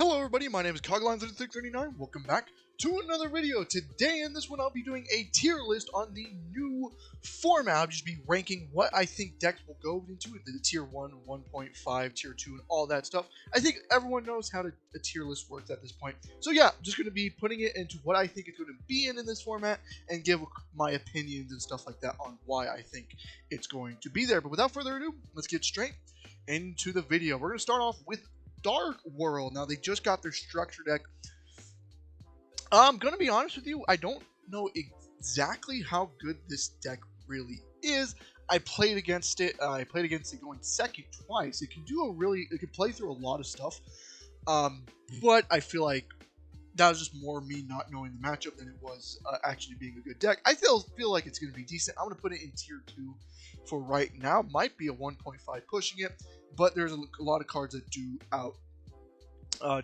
Hello everybody, my name is Cogline3639. Welcome back to another video. Today in this one I'll be doing a tier list on the new format. I'll just be ranking what I think decks will go into the tier 1, 1.5, tier 2, and all that stuff. I think everyone knows how a tier list works at this point. So yeah, I'm just going to be putting it into what I think it's going to be in this format and give my opinions and stuff like that on why I think it's going to be there. But without further ado, let's get straight into the video. We're going to start off with Dark World. Now they just got their structure deck. I'm gonna be honest with you, I don't know exactly how good this deck really is. I played against it. I played against it going second twice. It can play through a lot of stuff. But I feel like that was just more me not knowing the matchup than it was actually being a good deck. I feel like it's gonna be decent. I'm gonna put it in tier 2 for right now. Might be a 1.5 pushing it, but there's a lot of cards that do out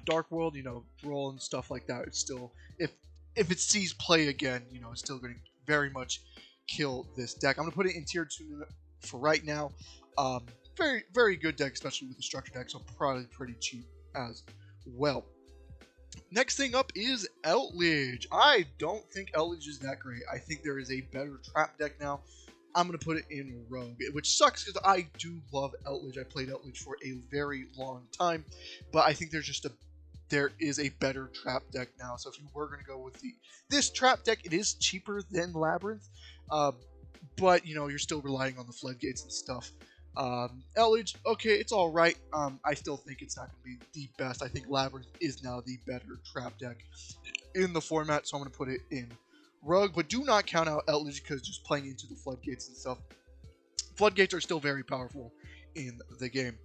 Dark World, roll and stuff like that. It's still, if it sees play again, it's still going to very much kill this deck. I'm going to put it in tier 2 for right now. Very, very good deck, especially with the structure deck, so probably pretty cheap as well. Next thing up is Outledge. I don't think Outledge is that great. I think there is a better trap deck now. I'm going to put it in Rogue, which sucks because I do love Outledge. I played Outledge for a very long time, but I think there is a better trap deck now. So if you were going to go with this trap deck, it is cheaper than Labyrinth, but you're still relying on the floodgates and stuff. Outledge, okay, it's all right. I still think it's not going to be the best. I think Labyrinth is now the better trap deck in the format, so I'm going to put it in Rogue, but do not count out Outledge because just playing into the floodgates and stuff. Floodgates are still very powerful in the game.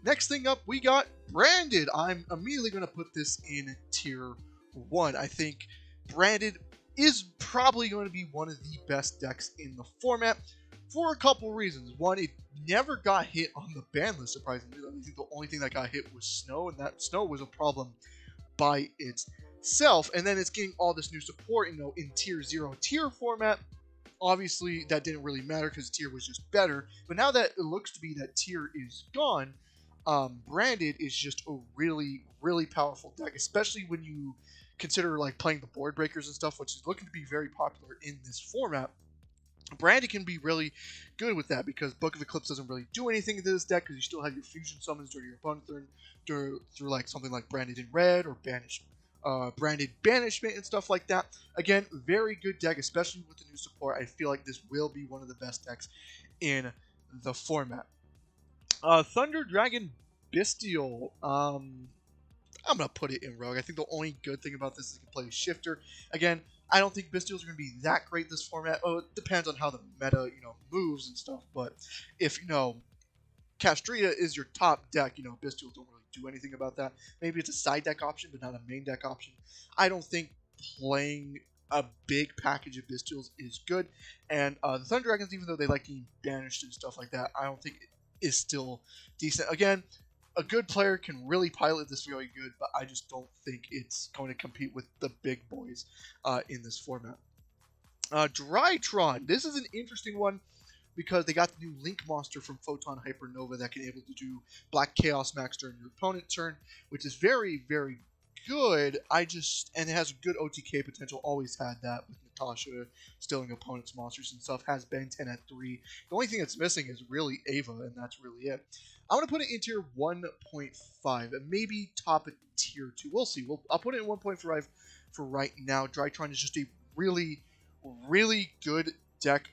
Next thing up, we got Branded. I'm immediately going to put this in tier 1. I think Branded is probably going to be one of the best decks in the format for a couple reasons. One, it never got hit on the ban list, surprisingly. I think the only thing that got hit was Snow, and that Snow was a problem by itself. And then it's getting all this new support, in tier 0 tier format. Obviously, that didn't really matter because tier was just better. But now that it looks to be that tier is gone, Branded is just a really, really powerful deck, especially when you consider playing the board breakers and stuff, which is looking to be very popular in this format. Branded can be really good with that because Book of Eclipse doesn't really do anything to this deck because you still have your fusion summons during your opponent's turn through something like Branded in Red or Branded Banishment and stuff like that. Again, very good deck, especially with the new support. I feel like this will be one of the best decks in the format. Thunder Dragon Bestial. I'm going to put it in Rogue. I think the only good thing about this is you can play a Shifter. Again, I don't think Bestials are going to be that great this format. Oh, it depends on how the meta, moves and stuff. But if, Castria is your top deck, Bestials don't really do anything about that. Maybe it's a side deck option, but not a main deck option. I don't think playing a big package of Bestials is good. And the Thunder Dragons, even though they like getting banished and stuff like that, I don't think it is still decent. Again, a good player can really pilot this really good, but I just don't think it's going to compete with the big boys in this format. Drytron. This is an interesting one because they got the new Link monster from Photon Hypernova that can able to do Black Chaos Max during your opponent's turn, which is very, very good. And it has good OTK potential. Always had that with Natasha stealing opponent's monsters and stuff. Has Ben 10 at 3. The only thing that's missing is really Ava, and that's really it. I'm going to put it in tier 1.5 and maybe top at tier 2. We'll see. I'll put it in 1.5 for right now. Drytron is just a really, really good deck.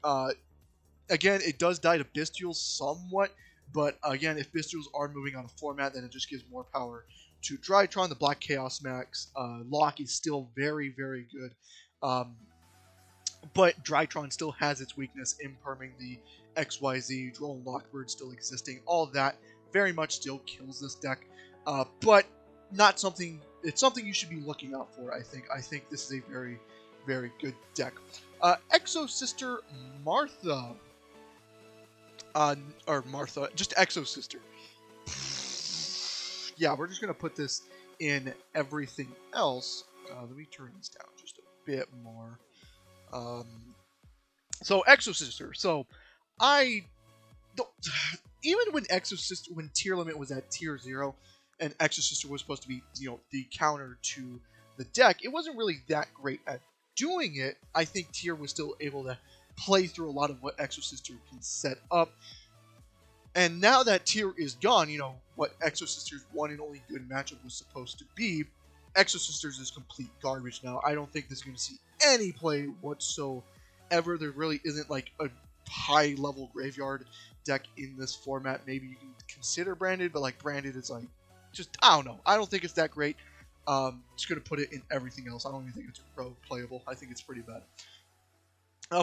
Again, it does die to Bestials somewhat, but again, if Bestials are moving on a format, then it just gives more power to Drytron. The Black Chaos Max lock is still very, very good. But Drytron still has its weakness in perming the XYZ, Droll and Lockbird still existing. All that very much still kills this deck. But not something, it's something you should be looking out for, I think. I think this is a very, very good deck. Exo Sister Martha. Or Martha, just Exo Sister. Yeah, we're just going to put this in everything else. Let me turn this down just a bit more. So Exo Sister. So I don't, even when Exo Sister, when tier limit was at tier 0, and Exorcister was supposed to be, the counter to the deck, it wasn't really that great at doing it. I think Tier was still able to play through a lot of what Exorcister can set up. And now that Tier is gone, what Exorcister's one and only good matchup was supposed to be, Exorcisters is complete garbage now. I don't think this is going to see any play whatsoever. There really isn't like a high level graveyard deck in this format. Maybe you can consider Branded, but like Branded is like, just, I don't know. I don't think it's that great. Just going to put it in everything else. I don't even think it's rogue playable. I think it's pretty bad.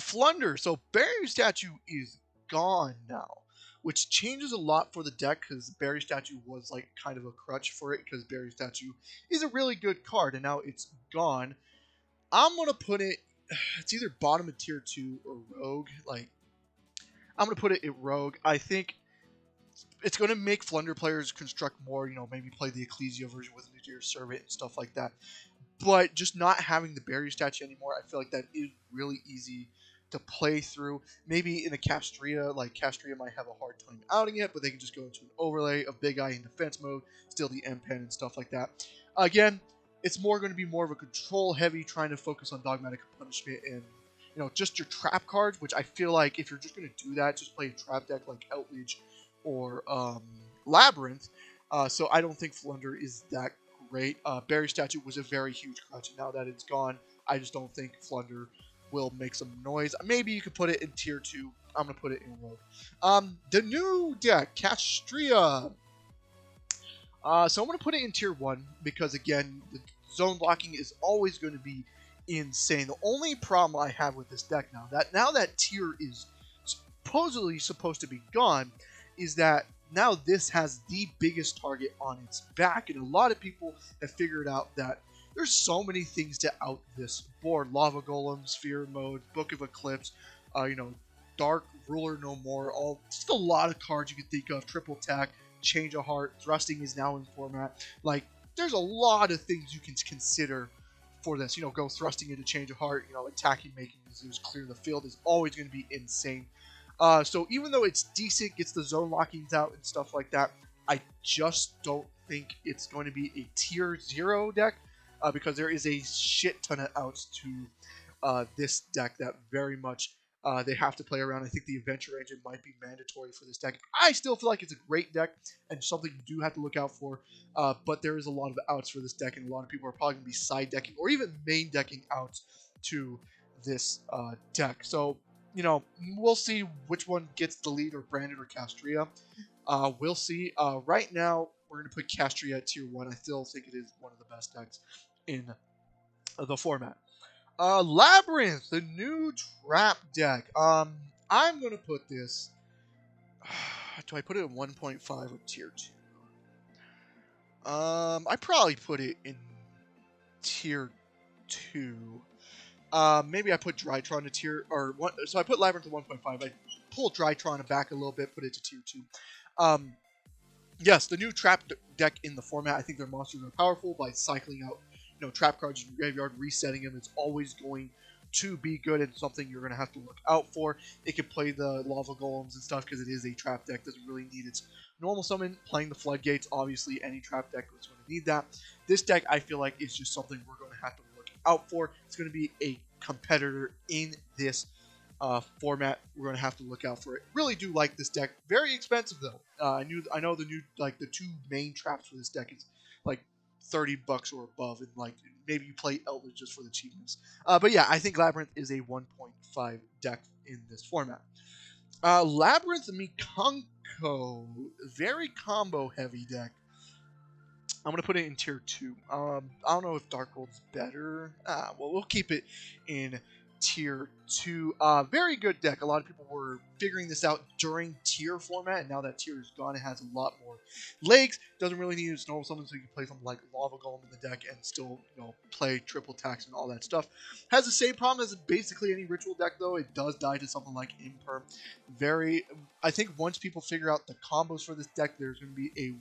Flunder. So Barrier Statue is gone now, which changes a lot for the deck because Barrier Statue was like kind of a crutch for it because Barrier Statue is a really good card, and now it's gone. I'm going to put it, it's either bottom of tier 2 or Rogue. Like, I'm going to put it at Rogue. I think it's going to make Flunder players construct more, maybe play the Ecclesia version with Nuclear Servant and stuff like that. But just not having the Barrier Statue anymore, I feel like that is really easy to play through. Maybe in a Castria, like Castria might have a hard time outing it, but they can just go into an overlay of Big Eye in defense mode, steal the M-Pen and stuff like that. Again, it's more going to be more of a control heavy, trying to focus on Dogmatic Punishment and just your trap cards, which I feel like if you're just going to do that, just play a trap deck like Outrage or Labyrinth. So I don't think Flunder is that great. Barrier Statue was a very huge crutch, and now that it's gone, I just don't think Flunder will make some noise. Maybe you could put it in tier 2. I'm going to put it in Rogue. The new deck, Castria. So I'm going to put it in tier 1 because, again, the zone blocking is always going to be insane. The only problem I have with this deck now that tier is supposedly supposed to be gone, is that now this has the biggest target on its back, and a lot of people have figured out that there's so many things to out this board. Lava Golem, Sphere Mode, Book of Eclipse, Dark Ruler No More, just a lot of cards you can think of. Triple Attack, Change of Heart, Thrusting is now in format. Like, there's a lot of things you can consider for this. Go Thrusting into Change of Heart, attacking, making Zeus clear the field is always going to be insane. So even though it's decent, gets the zone lockings out and stuff like that, I just don't think it's going to be a tier 0 deck because there is a shit ton of outs to this deck that very much they have to play around. I think the Adventure Engine might be mandatory for this deck. I still feel like it's a great deck and something you do have to look out for, but there is a lot of outs for this deck, and a lot of people are probably going to be side decking or even main decking outs to this deck. So, we'll see which one gets the lead, or Branded or Castria. We'll see. Right now, we're going to put Castria at tier 1. I still think it is one of the best decks in the format. Labyrinth, the new trap deck. I'm going to put this... do I put it in 1.5 or tier 2? I probably put it in tier 2. Maybe I put Drytron to tier, or one, so I put Labyrinth to 1.5. I pulled Drytron back a little bit, put it to tier 2. Yes, the new trap deck in the format. I think their monsters are powerful by cycling out, trap cards in your graveyard, resetting them. It's always going to be good and something you're going to have to look out for. It can play the Lava Golems and stuff because it is a trap deck. Doesn't really need its normal summon. Playing the Floodgates, obviously any trap deck is going to need that. This deck, I feel like, is just something we're going to have to look out for. It's going to be a competitor in this format. We're going to have to look out for it. Really do like this deck. Very expensive though. I know the new, like, the two main traps for this deck is like $30 or above, and like maybe you play Eldritch just for the cheapness. But yeah, I think Labyrinth is a 1.5 deck in this format. Labyrinth Mikanko, very combo heavy deck. I'm going to put it in tier 2. I don't know if Dark World's better. Well, we'll keep it in tier 2. Very good deck. A lot of people were figuring this out during tier format, and now that tier is gone, it has a lot more legs. Doesn't really need its normal summon, so you can play something like Lava Golem in the deck and still, play triple attacks and all that stuff. Has the same problem as basically any ritual deck, though. It does die to something like Imperm. I think once people figure out the combos for this deck, there's going to be a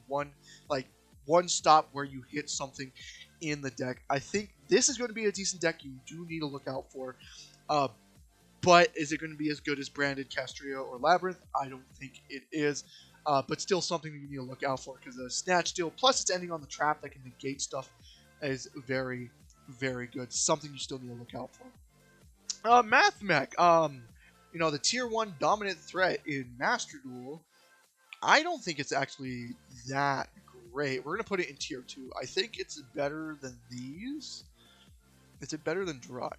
one stop where you hit something in the deck. I think this is going to be a decent deck you do need to look out for. But is it going to be as good as Branded, Castria, or Labyrinth? I don't think it is. but still something that you need to look out for because the Snatch Steal, plus it's ending on the trap that can negate stuff, is very, very good. Something you still need to look out for. Math Mech, the tier 1 dominant threat in Master Duel. I don't think it's actually that great. We're going to put it in tier 2. I think it's better than these. Is it better than Dry?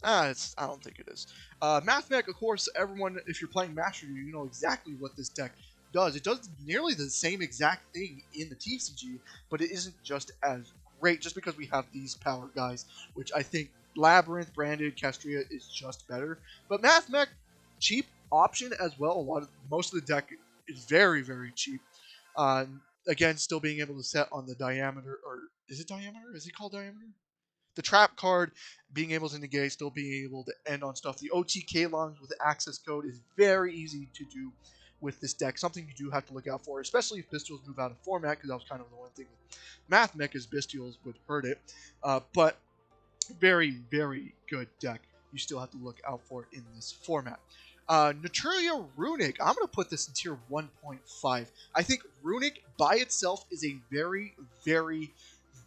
I don't think it is. Math Mech, of course, everyone, if you're playing Master Duel, you know exactly what this deck does. It does nearly the same exact thing in the TCG, but it isn't just as great just because we have these power guys, which I think Labyrinth, Branded, Castria is just better. But Math Mech, cheap option as well. Most of the deck is very, very cheap. Again, still being able to set on the diameter, or is it diameter? Is it called diameter? The trap card, being able to negate, still being able to end on stuff. The OTK longs with the access code is very easy to do with this deck. Something you do have to look out for, especially if Bestials move out of format, because that was kind of the one thing with Math Mech is Bestials would hurt it. But very, very good deck. You still have to look out for in this format. Naturia Runic, I'm going to put this in tier 1.5. I think Runic by itself is a very, very,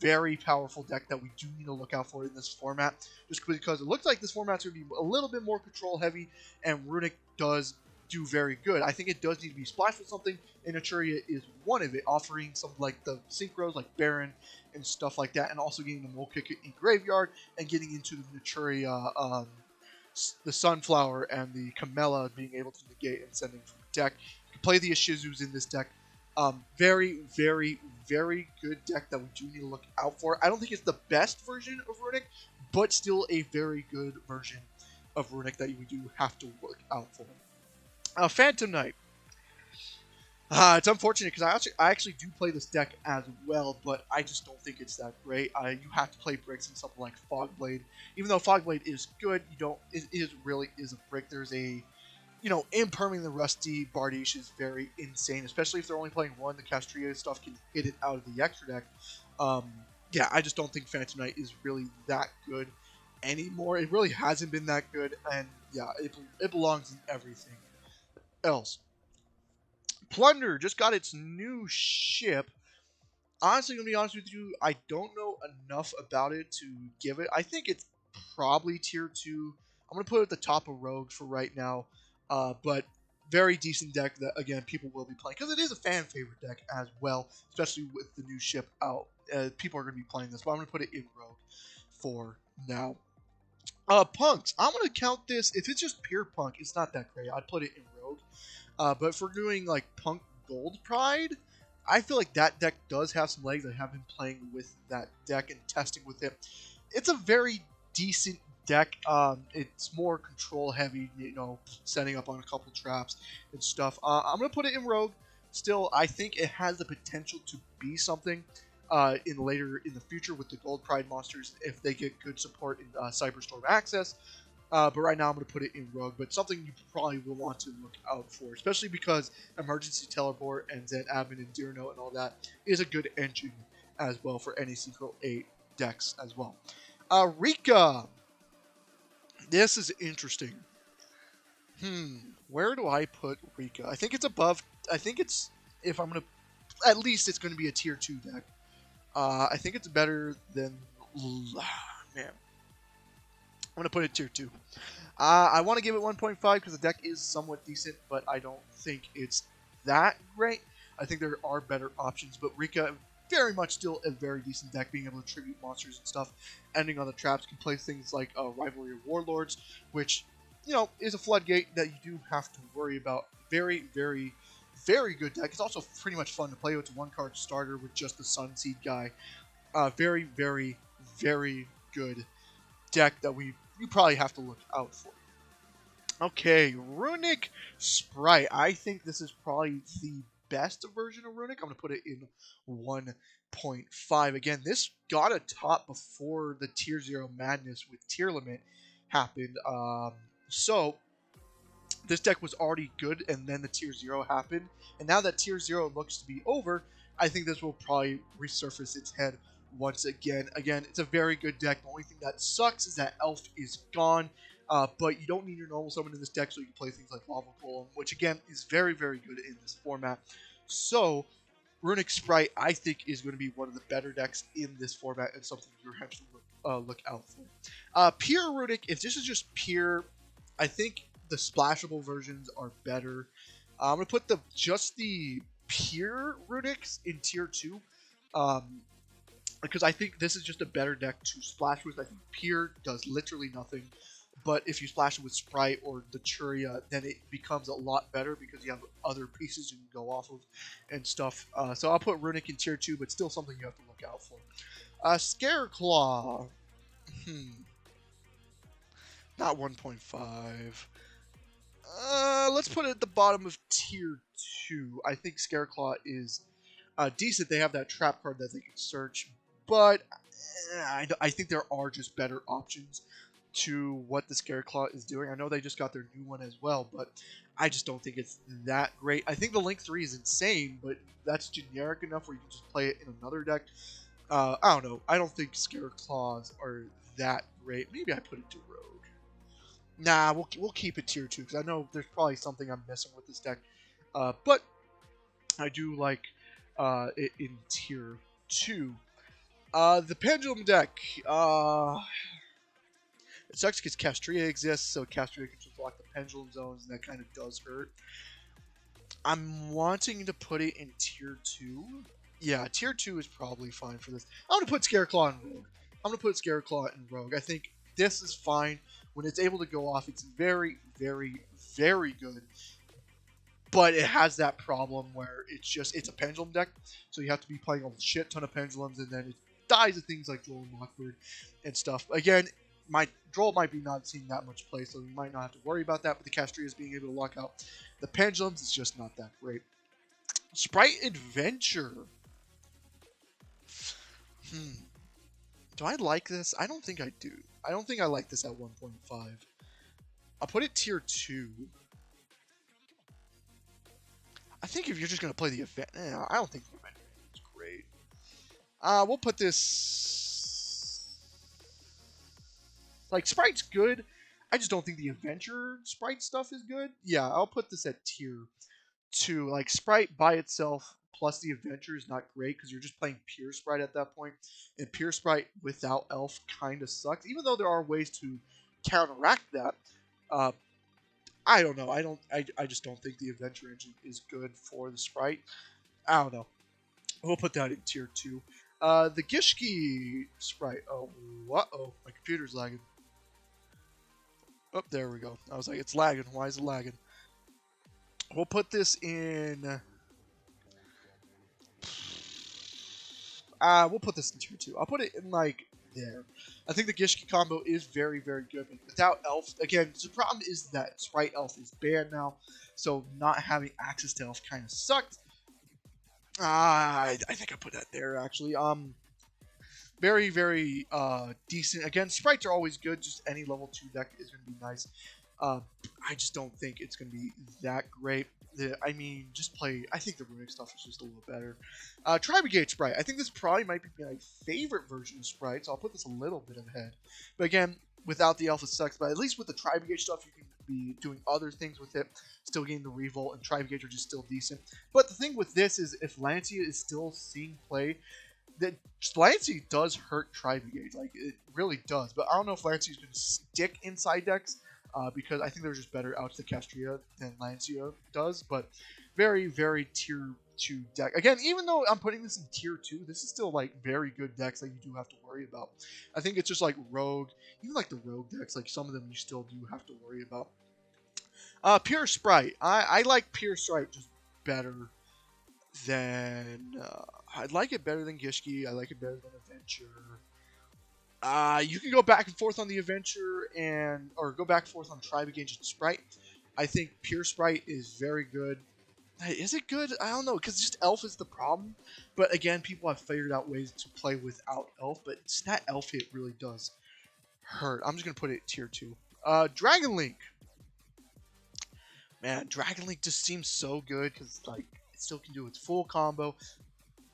very powerful deck that we do need to look out for in this format, just because it looks like this format's going to be a little bit more control heavy, and Runic does do very good. I think it does need to be splashed with something, and Naturia is one of it, offering some like the synchros like Baron and stuff like that, and also getting the Mole Kick in Graveyard and getting into the Naturia, the Sunflower and the Camella being able to negate and sending from the deck. You can play the Ishizus in this deck. Very, very, very good deck that we do need to look out for. I don't think it's the best version of Runic, but still a very good version of Runic that we do have to look out for. Phantom Knight. It's unfortunate because I actually do play this deck as well, but I just don't think it's that great. You have to play bricks in something like Fogblade. Even though Fogblade is good, it really is a brick. There's a, imperming the Rusty Bardiche is very insane, especially if they're only playing one. The Castria stuff can hit it out of the extra deck. Yeah, I just don't think Phantom Knight is really that good anymore. It really hasn't been that good, and yeah, it belongs in everything else. Plunder just got its new ship. Honestly, gonna be honest with you, I don't know enough about it to give it. I think it's probably tier 2. I'm gonna put it at the top of Rogue for right now, but very decent deck that again people will be playing because it is a fan favorite deck as well, especially with the new ship out. People are gonna be playing this, but I'm gonna put it in Rogue for now. Punks, I'm gonna count this. If it's just pure Punk, it's not that great. I'd put it in Rogue. But if we're doing like Punk Gold Pride, I feel like that deck does have some legs. I have been playing with that deck and testing with it. It's a very decent deck. It's more control heavy, setting up on a couple traps and stuff. I'm going to put it in Rogue. Still, I think it has the potential to be something later in the future with the Gold Pride monsters if they get good support in Cyberstorm Access. But right now I'm going to put it in Rogue, but something you probably will want to look out for, especially because Emergency Teleport and Zen Admin and Deer Note and all that is a good engine as well for any Synchro 8 decks as well. Rika. This is interesting. Where do I put Rika? I think it's above. I think it's, if I'm going to, at least it's going to be a tier 2 deck. I think it's better than, man. I'm going to put it tier 2. I want to give it 1.5 because the deck is somewhat decent, but I don't think it's that great. I think there are better options, but Rika, very much still a very decent deck, being able to tribute monsters and stuff, ending on the traps, can play things like Rivalry of Warlords, which, is a floodgate that you do have to worry about. Very, very, very good deck. It's also pretty much fun to play with. It's a one-card starter with just the Sunseed guy. Very, very, very good deck that you probably have to look out for. Okay, Runic Sprite. I think this is probably the best version of Runic. I'm going to put it in 1.5. Again, this got a top before the Tier 0 madness with Tier Limit happened. So, this deck was already good, and then the Tier 0 happened. And now that Tier 0 looks to be over, I think this will probably resurface its head once again. Again, it's a very good deck. The only thing that sucks is that Elf is gone. But you don't need your normal summon in this deck, so you can play things like Lava Golem, which again is very, very good in this format. So Runic Sprite, I think, is going to be one of the better decks in this format and something you have to look out for. Pure Runic, if this is just pure, I think the splashable versions are better. I'm going to put just the pure Runics in tier 2. Because I think this is just a better deck to splash with. I think pure does literally nothing. But if you splash it with Sprite or the Churia, then it becomes a lot better because you have other pieces you can go off of and stuff. So I'll put Runic in tier 2, but still something you have to look out for. Scareclaw. Not 1.5. Let's put it at the bottom of tier 2. I think Scareclaw is decent. They have that trap card that they can search. But I think there are just better options to what the Scareclaw is doing. I know they just got their new one as well, but I just don't think it's that great. I think the Link 3 is insane, but that's generic enough where you can just play it in another deck. I don't know. I don't think Scareclaws are that great. Maybe I put it to Rogue. Nah, we'll keep it tier 2 because I know there's probably something I'm missing with this deck. But I do like it in tier 2. The Pendulum deck. It sucks because Castria exists, so Castria can just lock the Pendulum zones, and that kind of does hurt. I'm wanting to put it in tier 2. Yeah, tier 2 is probably fine for this. I'm going to put Scareclaw in Rogue. I'm going to put Scareclaw in Rogue. I think this is fine. When it's able to go off, it's very, very, very good. But it has that problem where it's a Pendulum deck, so you have to be playing a shit ton of Pendulums, and then it dies of things like Droll and Mockbird and stuff. Again, my Droll might be not seeing that much play, so you might not have to worry about that, but the Castrias being able to lock out the Pendulums is just not that great. Sprite Adventure. Do I like this? I don't think I do. I don't think I like this at 1.5. I'll put it tier 2. I think if you're just going to play the event... I don't think the event is great. We'll put this... Like, Sprite's good. I just don't think the Adventure Sprite stuff is good. Yeah, I'll put this at tier 2. Like, Sprite by itself plus the Adventure is not great because you're just playing pure Sprite at that point. And pure Sprite without Elf kind of sucks. Even though there are ways to counteract that. I don't know. I just don't think the Adventure engine is good for the Sprite. I don't know. We'll put that in tier 2. The Gishki Sprite. Oh, uh-oh. My computer's lagging. Oh, there we go. I was like, it's lagging. Why is it lagging? We'll put this in... we'll put this in tier 2. I'll put it in, like, there. I think the Gishki combo is very, very good. But without Elf, again, the problem is that Sprite Elf is banned now. So not having access to Elf kind of sucked. I think I put that there, actually. Very, very decent. Again, Sprites are always good. Just any level 2 deck is going to be nice. I just don't think it's going to be that great. I mean, just play... I think the Runic stuff is just a little better. Tribegate Sprite. I think this probably might be my favorite version of Sprite, so I'll put this a little bit ahead. But again, without the Alpha sucks, but at least with the Tribegate stuff, you can be doing other things with it, still getting the Revolt, and Tribegate are just still decent. But the thing with this is, if Lancia is still seeing play, that Lancia does hurt Tribegate. Like, it really does. But I don't know if Lancia is going to stick inside decks, because I think they're just better out to Castria than Lancia does. But very, very tier 2 deck. Again, even though I'm putting this in tier 2, this is still like very good decks that you do have to worry about. I think it's just like Rogue, even like the Rogue decks, like some of them you still do have to worry about. Pure Sprite. I like Pure Sprite just better than... I like it better than Gishki. I like it better than Adventure. You can go back and forth on the Adventure or go back and forth on Tribegate and Sprite. I think Pure Sprite is very good. Is it good? I don't know, because just Elf is the problem. But again, people have figured out ways to play without Elf, but that Elf hit really does hurt. I'm just going to put it tier 2. Dragon Link. Man, Dragon Link just seems so good because like it still can do its full combo.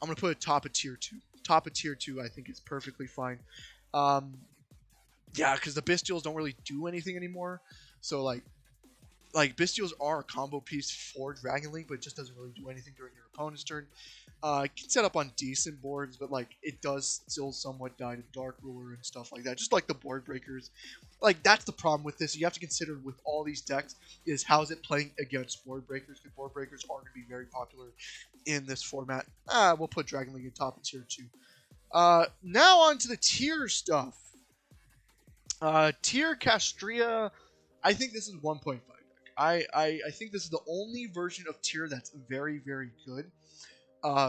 I'm going to put it top of tier 2. Top of tier 2 I think is perfectly fine. Yeah, because the Bestials don't really do anything anymore. So, like, like Bystials are a combo piece for Dragon Link, but it just doesn't really do anything during your opponent's turn. It can set up on decent boards, but like it does still somewhat die to Dark Ruler and stuff like that. Just like the board breakers, like that's the problem with this. You have to consider with all these decks is how is it playing against board breakers? Because board breakers are going to be very popular in this format. We'll put Dragon Link in top of tier 2. Now on to the tier stuff. Tier Castria, I think this is 1.5 deck. I think this is the only version of tier that's very, very good.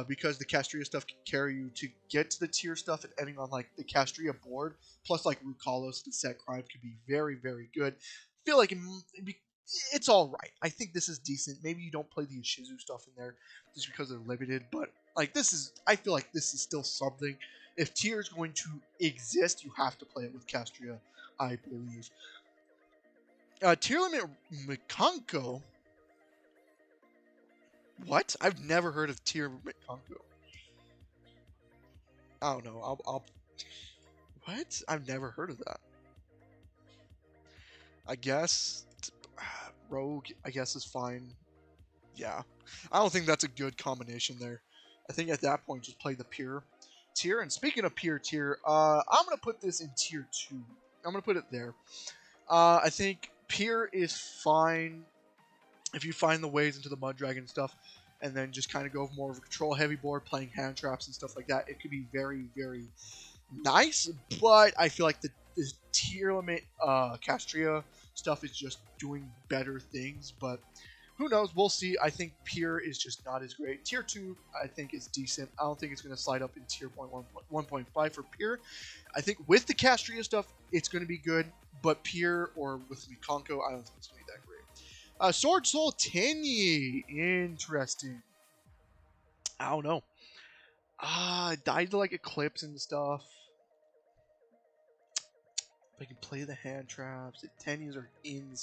Because the Castria stuff can carry you to get to the tier stuff, and ending on like the Castria board, plus like Rukalos, the set crime could be very, very good. I feel like it's all right. I think this is decent. Maybe you don't play the Ishizu stuff in there just because they're limited, but like this is, I feel like this is still something. If tier is going to exist, you have to play it with Castria, I believe. Tier limit Mikanko. What? I've never heard of tier Mikanko. I don't know. I'll. What? I've never heard of that. I guess Rogue. I guess is fine. Yeah, I don't think that's a good combination there. I think at that point just play the pure tier. And speaking of pure tier, I'm gonna put this in tier 2. I'm gonna put it there. I think pure is fine if you find the ways into the Mud Dragon stuff, and then just kind of go more of a control heavy board, playing hand traps and stuff like that. It could be very, very nice, but I feel like the tier limit Castria stuff is just doing better things, but who knows? We'll see. I think Pure is just not as great. Tier 2, I think, is decent. I don't think it's going to slide up in Tier 1.5 for Pure. I think with the Castria stuff, it's going to be good, but Pure or with Mikanko, I don't think it's going to be that great. Sword Soul Tenyi. Interesting. I don't know. It died to like Eclipse and stuff. I can play the hand traps. The Tenyis are in.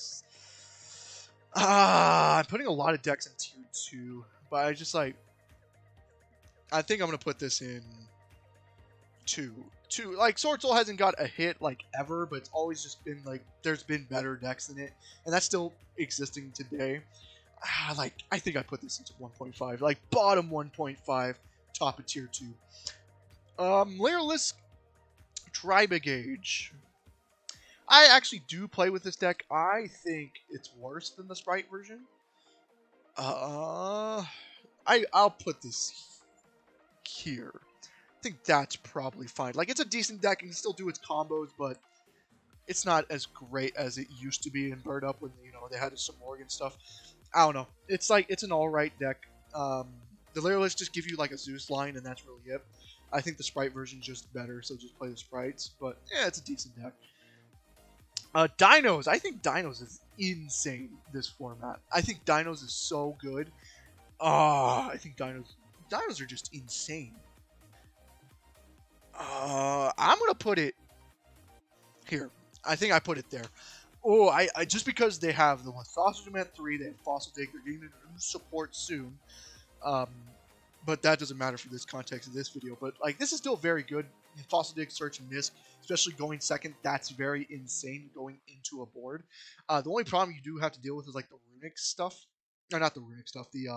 I'm putting a lot of decks in tier 2, but I just like. I think I'm gonna put this in 2. Like Sword Soul hasn't got a hit like ever, but it's always just been like there's been better decks than it, and that's still existing today. Like I think I put this into 1.5, like bottom 1.5, top of tier 2. Layerless Tribegage. I actually do play with this deck. I think it's worse than the Sprite version. I'll put this here. I think that's probably fine. Like, it's a decent deck and can still do its combos, but it's not as great as it used to be in Bird Up when, they had some Morgan stuff. I don't know. It's like, it's an alright deck. The Layerless just give you like a Zeus line, and that's really it. I think the Sprite version is just better, so just play the Sprites. But, yeah, it's a decent deck. Dinos. I think Dinos is insane, this format. I think Dinos is so good. I think Dinos are just insane. I'm going to put it here. I think I put it there. Oh, I just because they have the Sausage at 3, they have Fossil Dig, they're getting a new support soon. But that doesn't matter for this context of this video. But like, this is still very good. Fossil Dig, Search, and Miss, especially going second, that's very insane going into a board. The only problem you do have to deal with is like the Runic stuff. Or not the Runic stuff, the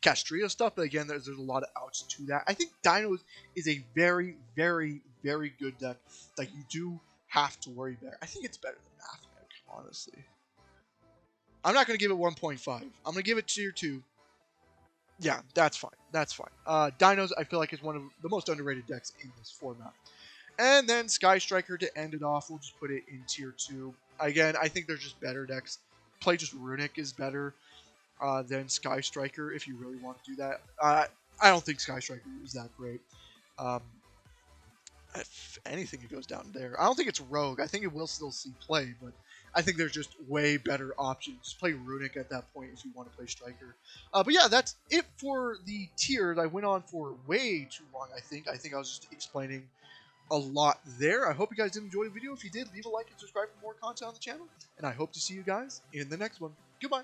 Castria stuff. But again, there's a lot of outs to that. I think Dinos is a very, very, very good deck that you do have to worry about. I think it's better than Mathmech, honestly. I'm not going to give it 1.5. I'm going to give it tier 2. Yeah, that's fine. That's fine. Dinos, I feel like, is one of the most underrated decks in this format. And then Sky Striker to end it off. We'll just put it in tier 2. Again, I think there's just better decks. Play just Runic is better than Sky Striker if you really want to do that. I don't think Sky Striker is that great. If anything, it goes down there. I don't think it's Rogue. I think it will still see play, but I think there's just way better options. Play Runic at that point if you want to play Striker. But yeah, that's it for the tiers. I went on for way too long, I think. I think I was just explaining a lot there. I hope you guys did enjoy the video. If you did, leave a like and subscribe for more content on the channel. And I hope to see you guys in the next one. Goodbye.